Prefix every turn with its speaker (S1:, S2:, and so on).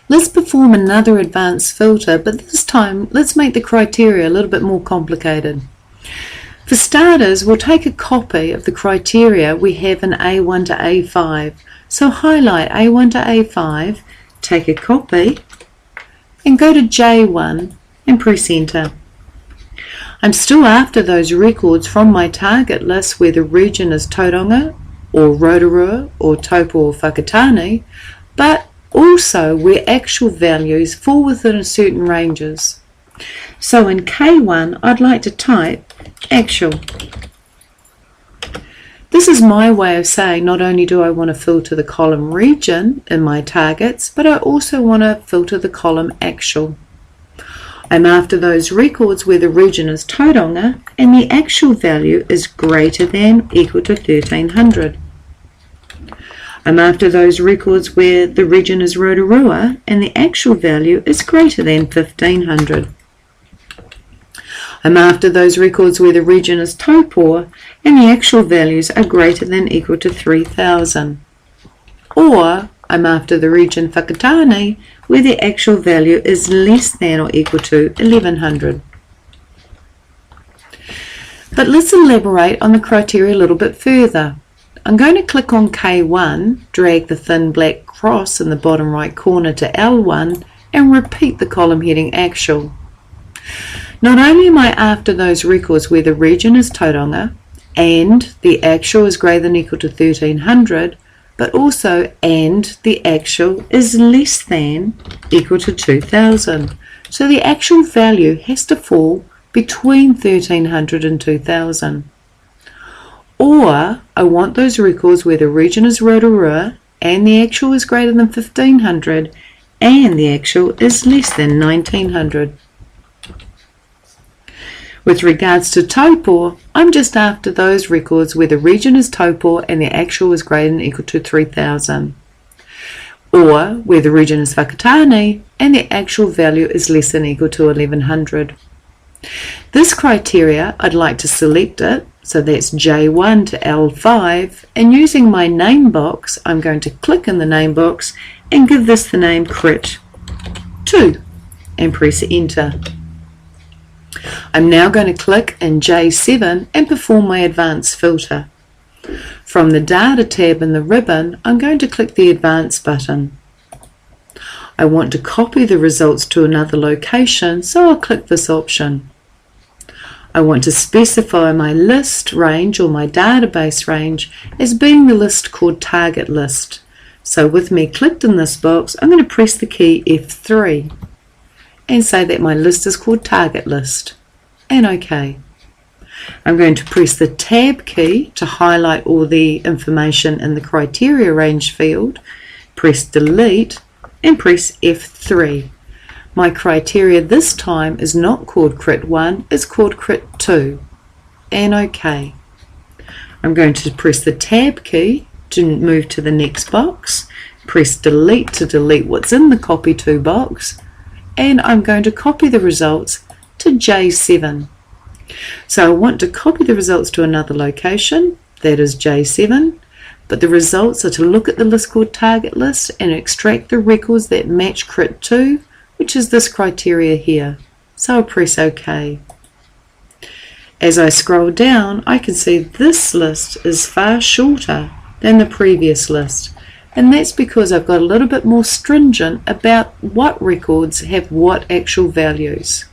S1: Let's perform another advanced filter, but this time let's make the criteria a little bit more complicated. For starters, we'll take a copy of the criteria we have in A1 to A5. So highlight A1 to A5, take a copy, and go to J1 and press enter. I'm still after those records from my target list where the region is Tauranga or Rotorua or Taupo or Whakatane, but also where actual values fall within a certain ranges. So in K1 I'd like to type actual. This is my way of saying not only do I want to filter the column region in my targets, but I also want to filter the column actual. I'm after those records where the region is Tauranga and the actual value is greater than or equal to 1300. I'm after those records where the region is Rotorua and the actual value is greater than 1500. I'm after those records where the region is Taupo and the actual values are greater than or equal to 3000. Or I'm after the region Whakatane where the actual value is less than or equal to 1100. But let's elaborate on the criteria a little bit further. I'm going to click on K1, drag the thin black cross in the bottom right corner to L1 and repeat the column heading actual. Not only am I after those records where the region is Tauranga and the actual is greater than or equal to 1300, but also and the actual is less than or equal to 2000. So the actual value has to fall between 1300 and 2000. Or I want those records where the region is Rotorua and the actual is greater than 1500 and the actual is less than 1900. With regards to Taupo, I'm just after those records where the region is Taupo and the actual is greater than or equal to 3000. Or where the region is Whakatane and the actual value is less than or equal to 1100. This criteria, I'd like to select it, so that's J1 to L5, and using my name box, I'm going to click in the name box and give this the name Crit2 and press enter. I'm now going to click in J7 and perform my advanced filter. From the Data tab in the ribbon, I'm going to click the Advanced button. I want to copy the results to another location, so I'll click this option. I want to specify my list range or my database range as being the list called Target List. So with me clicked in this box, I'm going to press the key F3 and say that my list is called Target List, and OK. I'm going to press the Tab key to highlight all the information in the criteria range field, press Delete and press F3. My criteria this time is not called Crit1, it's called Crit2, and OK. I'm going to press the Tab key to move to the next box, press Delete to delete what's in the Copy To box, and I'm going to copy the results to J7. So I want to copy the results to another location, that is J7, but the results are to look at the list called Target List and extract the records that match Crit2, which is this criteria here. So I'll press OK. As I scroll down, I can see this list is far shorter than the previous list, and that's because I've got a little bit more stringent about what records have what actual values.